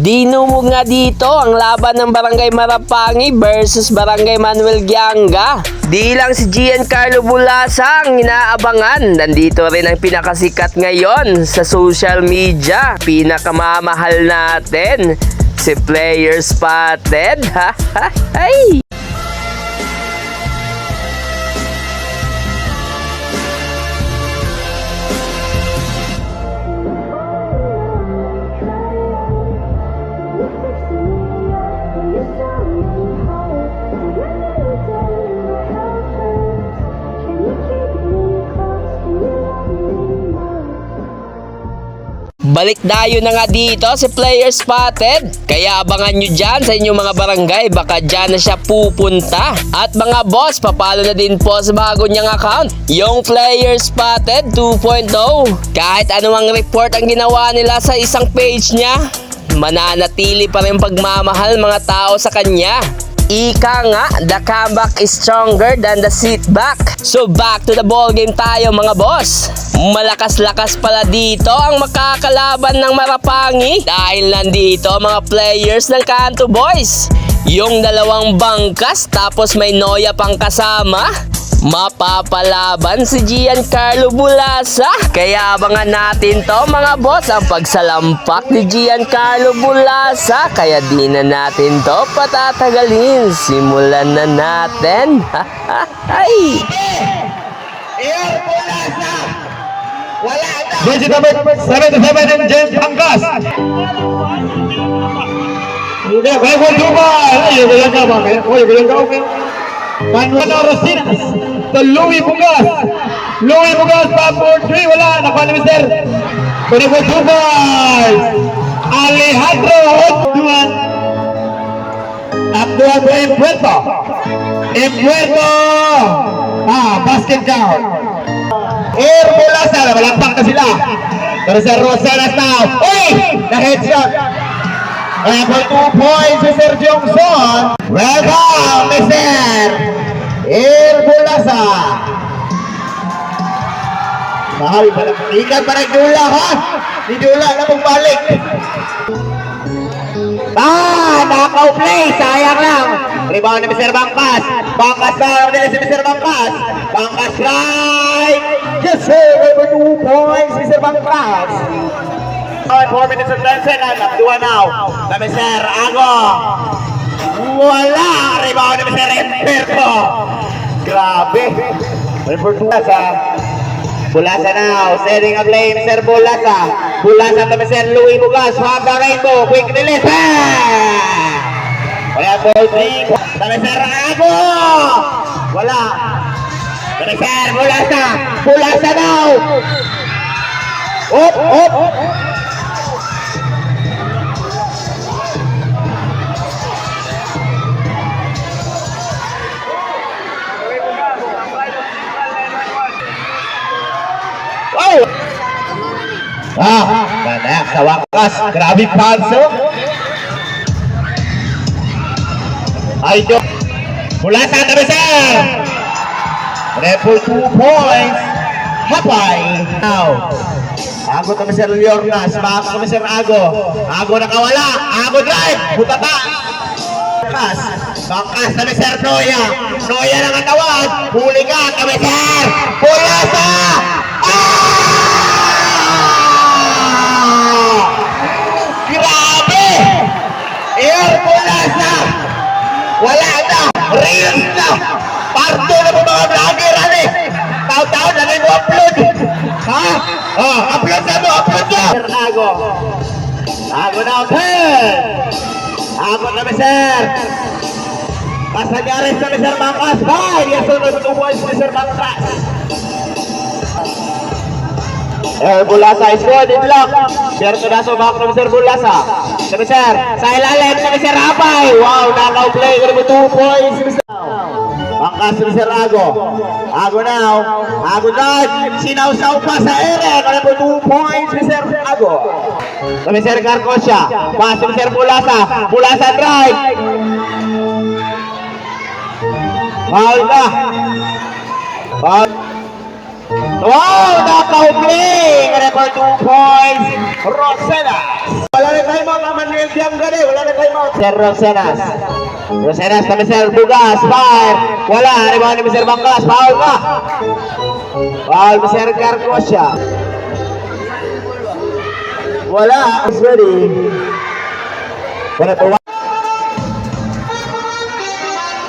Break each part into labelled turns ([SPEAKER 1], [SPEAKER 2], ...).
[SPEAKER 1] Dinumog nga dito ang laban ng Barangay Marapangi versus Barangay Manuel Gianga. Di lang si Giancarlo Bulasa ang inaabangan. Nandito rin ang pinakasikat ngayon sa social media. Pinakamamahal natin, si Player Spotted. Ay! Balik dayo na nga dito si Player Spotted. Kaya abangan nyo dyan sa inyong mga barangay. Baka dyan na siya pupunta. At mga boss, papalo na din po sa bago niyang account, yung Player Spotted 2.0. Kahit anumang report ang ginawa nila sa isang page niya, mananatili pa rin pagmamahal mga tao sa kanya. Ika nga, the comeback is stronger than the sit back. So back to the ball game tayo mga boss. Malakas-lakas pala dito ang makakalaban ng Marapangi dahil nandito mga players ng Kanto Boys. Yung dalawang bangkas tapos may Noya pang kasama. Mapapalaban si Giancarlo Bulasa. Kaya abangan natin to mga boss, ang pagsalampak ni Giancarlo Bulasa. Kaya di na natin to patatagalin. Simulan na natin. Ay!
[SPEAKER 2] Wala na! Jersey number 77 and James Angkas. Hindi, kaya ko Dubai. Ay, bilang ka ba? Oy, bilang ka, okay? Manuel Rosinas. The Louis Bugas. Louis Bugas, back for 3. Wala, nakuha ni Mr. Kaya ko Dubai. Alejandro Oduan. Abduan po Impuerto. Impuerto. Basket down. Air Bulasa, malakpak na sila. Pero sa Rosanas now. Uy! Na-headshot. Kaya for 2 points si Sir Jongson. Welcome, Mr. Air Bulasa. Mahal pa lang. Ikan pa ng Dula, ha? Di Dula na magbalik. Nakaw play. Sayang lang. Rebound ni Mr. Bangkas. Bangkas na nila si Mr. Bangkas. Bangkas right. Yes, sir. Over 2 points, Mr. Bangkas. 4 minutes and 10 seconds. Abdua now. Na Mr. Ago. Wala. Rebound ni Mr. Imperto. Grabe. Over 2 sa Bulasa now. Setting a play, Mr. Bulasa. Bulasa na Mr. Louis Bugas. Haba Rainbow. Quick release. Kaya ball 3. Na Mr. Ago. Wala. Na Mr. Bulasa. Bulasa now. Op. Nanak sa wakas, grabe panso. Ay, do. Mula sa tabi, sir. Report 2 points. Hapay. Now. Ago tabi, sir Liornas. Back tabi, sir Ago. Ago nakawala. Ago drive. Butata. Bakas tabi, sir Noya. Noya lang ang tawag. Huli ka tabi, sir. Bulasa. Grabe! Air Bulasa! Wala na! Real na! Parto na po mga vlogger, ano eh! Tao-tao na rin mo upload! Ha? Upload na mo! Upload na! Ago! Ago na ako! Ago na, Mr. Pasanyaris na, Mr. Bangkas! Bye! Yes, so na 2 points, Mr. Bangkas! Air Bulasa is good in block. Berto na back ng Mr. Bulasa. Sabi sir, sa ilalim na Mr. Apay. Wow, knockout play. Ganun mo 2 points. Bangkas ni Mr. Ago. Ago now. Ago drive. Sinaw-saw pa sa ere. Ganun mo 2 points, Mr. Ago. Sa Mr. Garcosya. Pass si Mr. Bulasa. Bulasa drive. Foul ka. Foul. Wow, knockout play! Kaya for 2 points, Rosenas. Wala rin time out. Manuel Diangare. Wala na time out. Sir Rosenas. Rosenas kami Sir Bugas. Fire. Wala. Rebound ni Mr. Bangkas. Foul ka. Foul ni Sir Carcosya. Wala. It's ready. Wala po.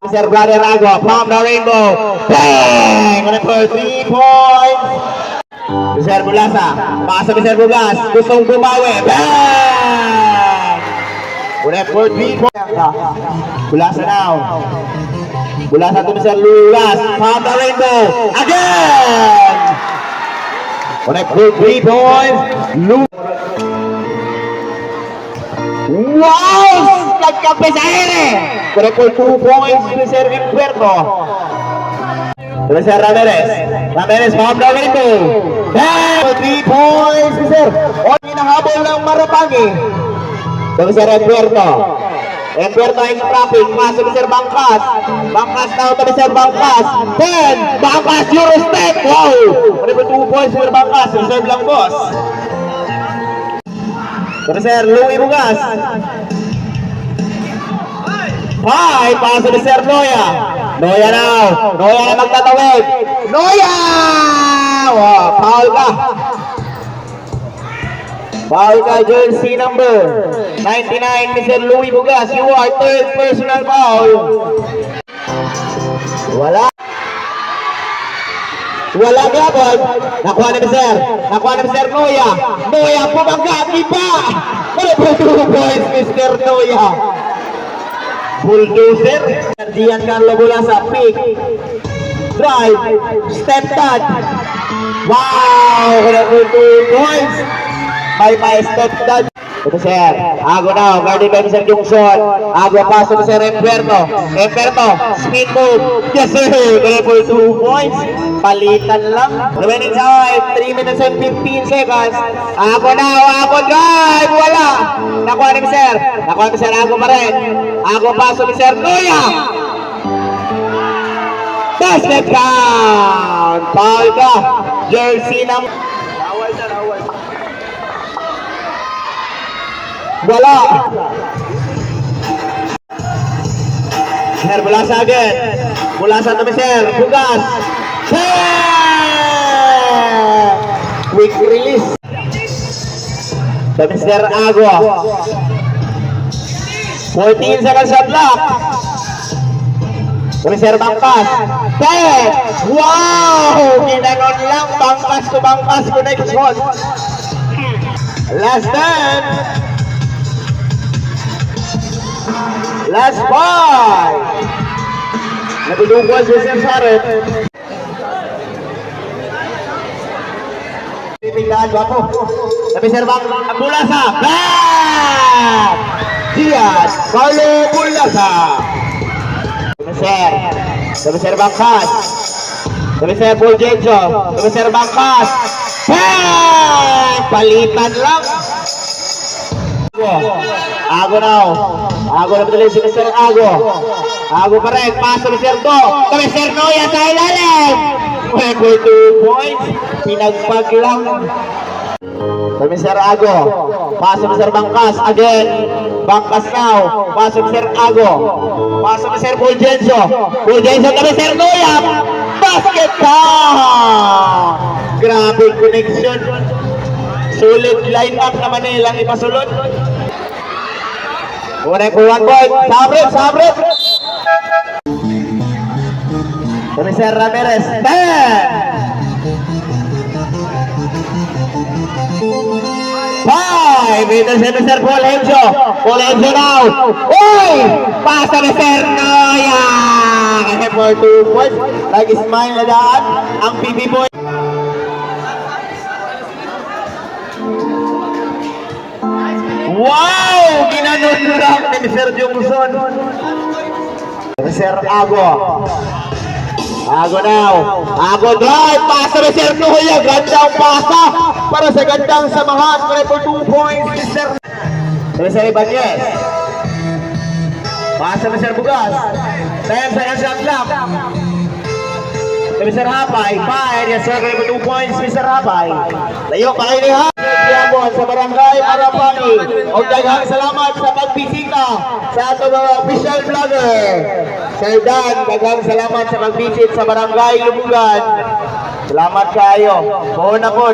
[SPEAKER 2] Mr. Brother Agua from the rainbow. Bang! Wala po. 3 points. Mr. Bulasa. Pasa Mr. Bugas. Gustong bumawi. Bang! Wala po. 3 points. Bulasa now. Bulasa to Mr. Lulas. From the rainbow. Again! Wala po. 3 points. Wow! Nagkampi sa ere! Correct for 2 points to Sir Humberto. To Sir Ramirez. Ramirez, from the window. Bang! 3 points to Sir. O, hinahabol ng Marapagi. To Sir Humberto. Humberto in traffic. Pasok to Sir Bangkas. Bangkas now to Sir Bangkas. 10! Bangkas, Eurostep! Wow! Correct for 2 points to Sir Bangkas. Reserve lang, boss. Pero Sir Louie Bugas. 5, paso ni Sir Noya. Noya now. Noya na magtatawid. Noya! Wow, foul ka. Foul ka, jersey number 99 ni Sir Louie Bugas. You are third personal foul. Wala. Wala gabon. Nakuha na ni Sir. Nakuha na ni Sir Noya. Noya pumangga. Iba. Wala po 2 points, Mr. Noya. Bulldozer. Dian Carlo Bulasa. Pick. Drive. Step touch. Wow. Wala po 2 points. May step touch. Ito Sir. Ago now. Guarded by Sir Jungson. Ago paso ni Sir Humberto. Humberto. Speed move. Yes sir. Wala po 2 points. Palitan lang. Remaining time, 3 minutes and 15 seconds. Ako na, ako drive. Wala. Nakuha ni Sir. Nakuha ni Sir Ako pa rin. Ako paso ni Sir Noya. Basket count. Foul ka. Jersey ng... Wala. Sir, Bulasa again. Bulasa to Sir. Bugas. Quick release. To Mr. Agua. 14 seconds shot clock. To Mr. Bangkas. 10. Wow! Ginanon lang. Bangkas to Bangkas connection. Last 10. Last 5. Natulungan si Sir Saret. Pipindahan ko ako. Sabi Sir Bang, Bulasa. Back! Diaz, Paulo Bulasa. Sabi Sir Bangkas. Sabi Sir Fulgencio. Sabi Sir Bangkas. Back! Palitan lang. Ago now. Ago na patuloy si Mr. Ago. Ago pa rin. Paso ni Sir Do. Kami Sir Noya sa ilalim. Weko 2 points. Pinagpag lang. Kami Sir Ago. Paso ni Sir Bangkas. Again. Bangkas now. Paso ni Sir Ago. Paso ni Sir Fulgencio. Fulgencio kami Sir Noya. Basket count. Grabe connection. Solid line up na Manilang ipasulot. Una ko 1 point. Sabret, sabret. Kami Sir Ramirez. 10. 5. Ito si Mr. Fulgencio. Fulgencio now. Uy! Pasa ni Sir Noya. Kasi for 2 points. Nag-smile na daan. Ang PB boy. Wow! Ginanon lang ni Sir Jungson. Sir Ago. Ago now. Ago drive. Pasa ni Sir Noya. Gandang pasa. Para sa gandang samahan. Kaya for 2 points. Sir Ibanez. Pasa ni Sir Bugas. 10 seconds shot clock. Mr. Hapay. Fire. Yes sir. Kaya for 2 points. Mr. Hapay. Layo pa kayo ni Hapay. Yapon sa Barangay Marapani. O daghang salamat sa pagbisita sa ato mga official vlogger. Sir Dan, daghang salamat sa pagbisit sa Barangay Lubugan. Salamat kayo. Buo na po.